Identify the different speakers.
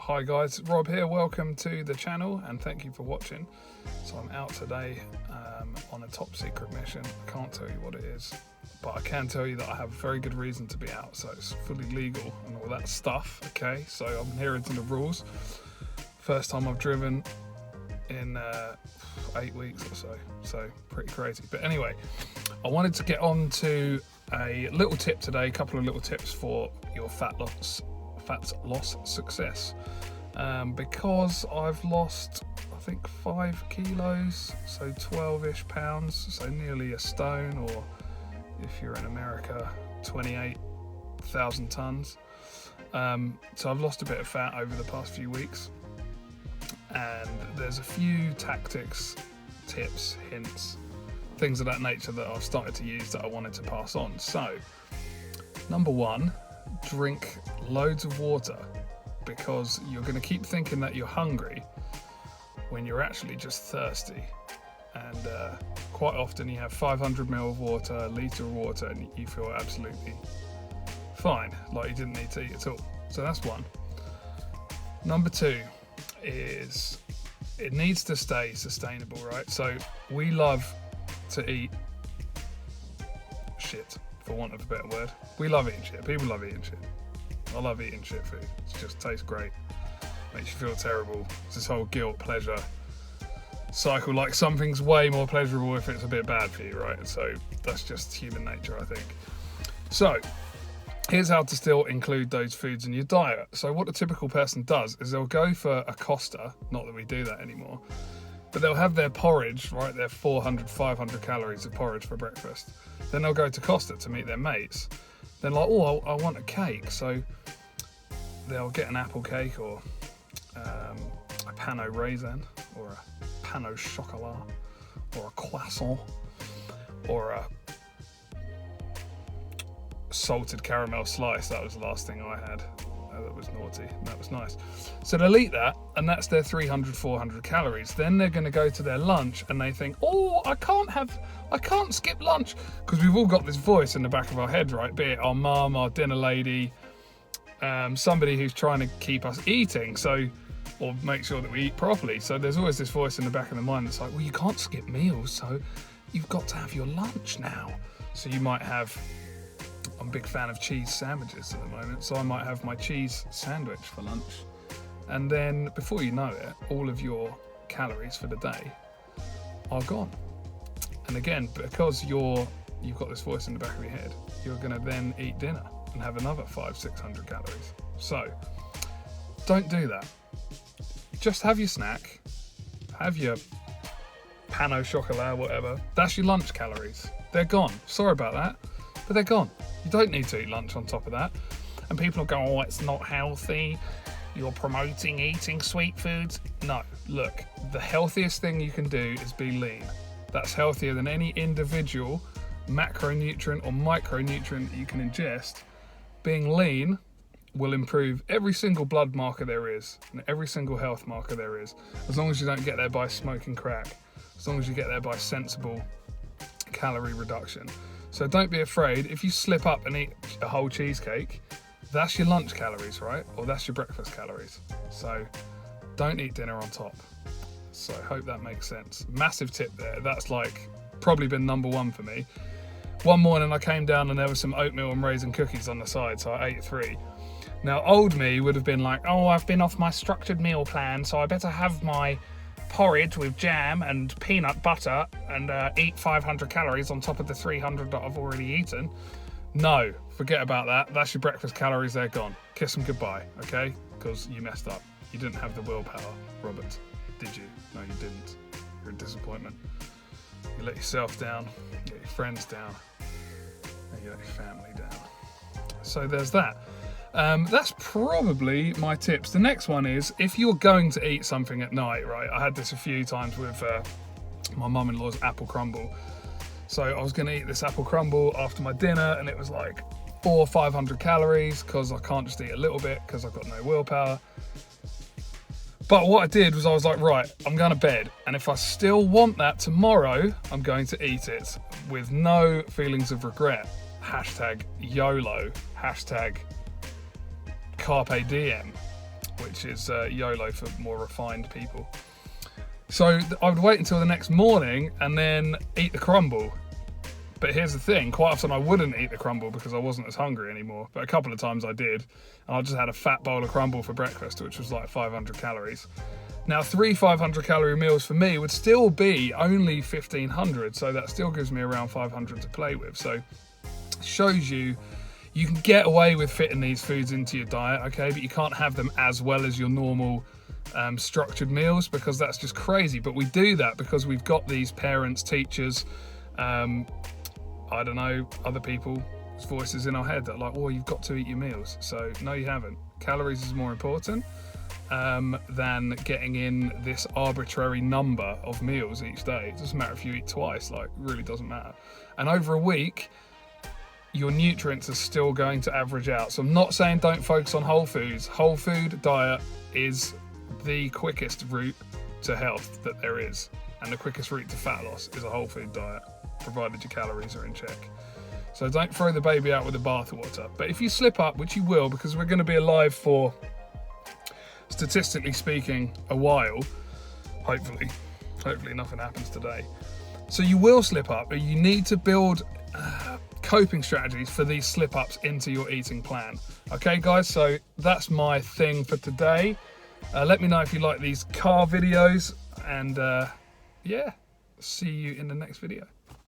Speaker 1: Hi guys, Rob here, welcome to the channel and thank you for watching. So I'm out today on a top secret mission. I can't tell you what it is, but I can tell you that I have a very good reason to be out, so it's fully legal and all that stuff, okay? So I'm adhering to the rules. First time I've driven in 8 weeks or so pretty crazy. But anyway, I wanted to get on to a little tip today, a couple of little tips for your fat loss success, because I've lost I think 5 kilos, so 12-ish pounds, so nearly a stone, or if you're in America, 28,000 tons. So I've lost a bit of fat over the past few weeks, and there's a few tactics, tips, hints, things of that nature that I've started to use that I wanted to pass on. So number one, drink loads of water, because you're going to keep thinking that you're hungry when you're actually just thirsty. And quite often you have 500 ml of water, a litre of water, and you feel absolutely fine, like you didn't need to eat at all. So that's one. Number two is it needs to stay sustainable, right? So we love to eat shit, for want of a better word. We love eating shit. People love eating shit. I love eating shit food. It just tastes great. Makes you feel terrible. It's this whole guilt, pleasure cycle. Like, something's way more pleasurable if it's a bit bad for you, right? So that's just human nature, I think. So here's how to still include those foods in your diet. So what the typical person does is they'll go for a Costa, not that we do that anymore, but they'll have their porridge, right? Their 400, 500 calories of porridge for breakfast. Then they'll go to Costa to meet their mates. Then like, oh, I want a cake. So they'll get an apple cake, or a pain au raisin, or a pain au chocolat, or a croissant, or a salted caramel slice. That was the last thing I had. That was naughty. That was nice. So they'll eat that, and that's their 300, 400 calories. Then they're going to go to their lunch, and they think, oh, I can't skip lunch, because we've all got this voice in the back of our head, right? Be it our mum, our dinner lady, somebody who's trying to keep us eating, so, or make sure that we eat properly. So there's always this voice in the back of the mind that's like, well, you can't skip meals, so you've got to have your lunch now. So you might have, I'm a big fan of cheese sandwiches at the moment, so I might have my cheese sandwich for lunch, and then before you know it, all of your calories for the day are gone. And again, because you've got this voice in the back of your head, you're going to then eat dinner and have another 500-600 calories. So don't do that. Just have your snack, have your pain au chocolat, whatever. That's your lunch calories. They're gone. Sorry about that, but they're gone. You don't need to eat lunch on top of that. And people will go, oh, it's not healthy, you're promoting eating sweet foods. No, look, the healthiest thing you can do is be lean. That's healthier than any individual macronutrient or micronutrient that you can ingest. Being lean will improve every single blood marker there is, and every single health marker there is, as long as you don't get there by smoking crack, as long as you get there by sensible calorie reduction. So don't be afraid. If you slip up and eat a whole cheesecake, that's your lunch calories, right? Or that's your breakfast calories. So don't eat dinner on top. So I hope that makes sense. Massive tip there. That's like probably been number one for me. One morning I came down and there was some oatmeal and raisin cookies on the side, so I ate 3. Now old me would have been like, oh, I've been off my structured meal plan, so I better have my porridge with jam and peanut butter and eat 500 calories on top of the 300 that I've already eaten. No, forget about that. That's your breakfast calories, they're gone. Kiss them goodbye, okay? Because you messed up. You didn't have the willpower, Robert. Did you? No, you didn't. You're a disappointment. You let yourself down, you let your friends down, and you let your family down. So there's that. That's probably my tips. The next one is, if you're going to eat something at night, right? I had this a few times with my mum-in-law's apple crumble. So I was going to eat this apple crumble after my dinner, and it was like 400 or 500 calories, because I can't just eat a little bit because I've got no willpower. But what I did was I was like, right, I'm going to bed, and if I still want that tomorrow, I'm going to eat it with no feelings of regret. Hashtag YOLO, hashtag Carpe Diem, which is YOLO for more refined people. So I would wait until the next morning and then eat the crumble. But here's the thing, quite often I wouldn't eat the crumble because I wasn't as hungry anymore. But a couple of times I did, and I just had a fat bowl of crumble for breakfast, which was like 500 calories. Now 3 500 calorie meals for me would still be only 1500, so that still gives me around 500 to play with. So it shows you can get away with fitting these foods into your diet, okay, but you can't have them as well as your normal structured meals, because that's just crazy. But we do that because we've got these parents, teachers, I don't know, other people's voices in our head that are like, oh, you've got to eat your meals. So no, you haven't. Calories is more important than getting in this arbitrary number of meals each day. It doesn't matter if you eat twice, like, really doesn't matter. And over a week, your nutrients are still going to average out. So I'm not saying don't focus on whole foods. Whole food diet is the quickest route to health that there is. And the quickest route to fat loss is a whole food diet, provided your calories are in check. So don't throw the baby out with the bathwater. But if you slip up, which you will, because we're going to be alive for, statistically speaking, a while, hopefully nothing happens today. So you will slip up, but you need to build coping strategies for these slip-ups into your eating plan. Okay, guys, so that's my thing for today. Let me know if you like these car videos, and yeah, see you in the next video.